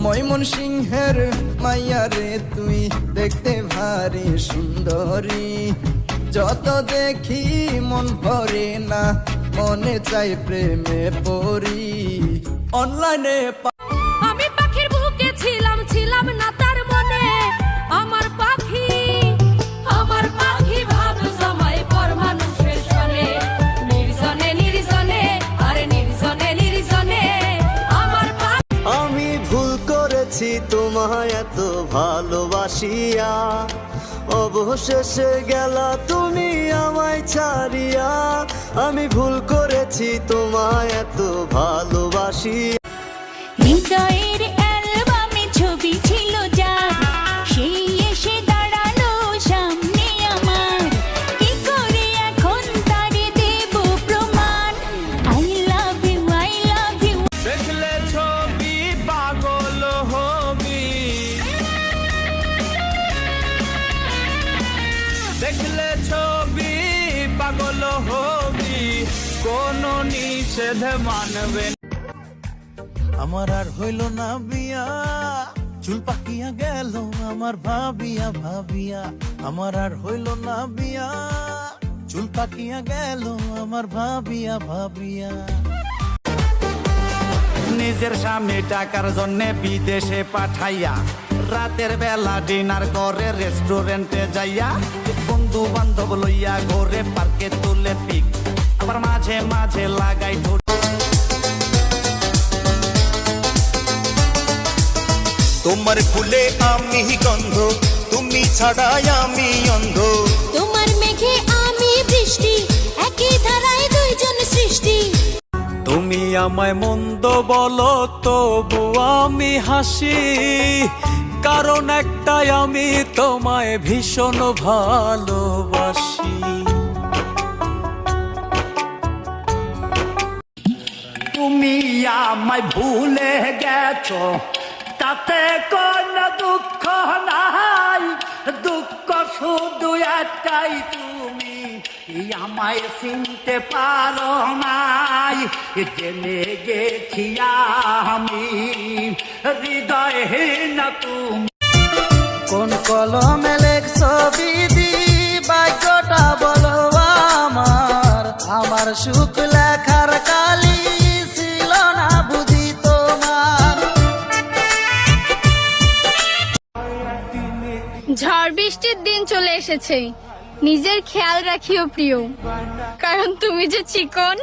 ময়মনসিংহের মাইয়া রে তুই দেখতে ভারী সুন্দরী, যত দেখি মন ভরে না, মনে চাই প্রেমে পড়ি। অনলাইনে আমি পাখির বুকে ছিলাম, ছিলাম না তার মনে। আমার পাখি ভাব জমাই পর মানুষের সনে, নির্জনে নির্জনে, আরে নির্জনে নির্জনে আমার পাখি। আমি ভুল করেছি তোমায় এত ভালোবাসিয়া, অবশেষে গেলা তুমি আমায় ছাড়িয়া। আমি ভুল করেছি তোমায় এত ভালোবাসিয়া। হৃদয়ের অ্যালবামে ছবি ছিল যার, সেই এসে দাঁড়ালো সামনে আমার। কি করে এখন তারে দেব প্রমাণ? I love you, I love you. দেখলে ছবি পাগল হবি, দেখলে ছবি পাগল হবি, কোনো নিষেধ মানবে না। আমার আর হইল না বিয়া, চুল পাকিয়া গেল আমার ভাবিয়া ভাবিয়া। আমার আর হইল না বিয়া, চুল পাকিয়া গেল আমার ভাবিয়া ভাবিয়া। নিজের স্বামী টাকার জন্য বিদেশে পাঠাইয়া, রাতের বেলা ডিনার করে রেস্টুরেন্টে যাইয়া, বন্ধু বান্ধব লইয়া ঘরে পার্কে তুলে পিক, আবার মাঝে মাঝে লাগাই ঠোঁট। তোমার ফুলে আমি গন্ধ, তুমি ছাড়াই আমি অন্ধ। তোমার মেঘে আমি বৃষ্টি, একই ধারায় দুইজন সৃষ্টি। তুমি আমায় মন্দ বলো তবু আমি হাসি, কারণ একটাই আমি তোমায় ভীষণ ভালোবাসি। তুমি আমায় ভুলে গেছো, তাতে কোনো দুঃখ নাই, দুঃখ শুধু একটাই তুমি আমায় চিনতে পারো নাই। জেনে গেছি আমি হৃদয়হীন তুমি। কোন কলমে লেখছো বিধি, বাক্যটা বলো আমার। আমার সুখ লেখার কালি ছিল না বুঝি তোমার। ঝড় বৃষ্টির দিন চলে এসেছে, নিজের খেয়াল রাখিও প্রিয়, কারণ তুমি যে চিকন।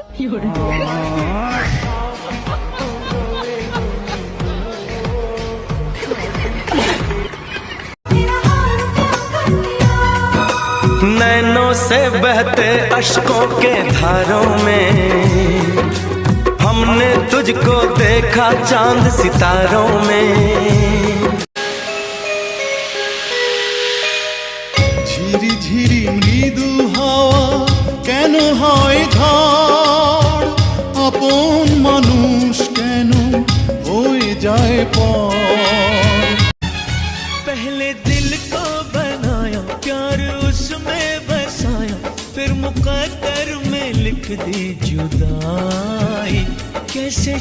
नैनों से बहते अश्कों के धारों में, हमने तुझको देखा चांद सितारों में। ঝিরি ঝিরি মৃদু হাওয়া কেন হয় ঝড়, আপন মানুষ কেন হয়ে যায় পর। पहले दिल को बनाया, प्यार उसमें बसाया, फिर मुकद्दर में लिख दी जुदाई। कैसे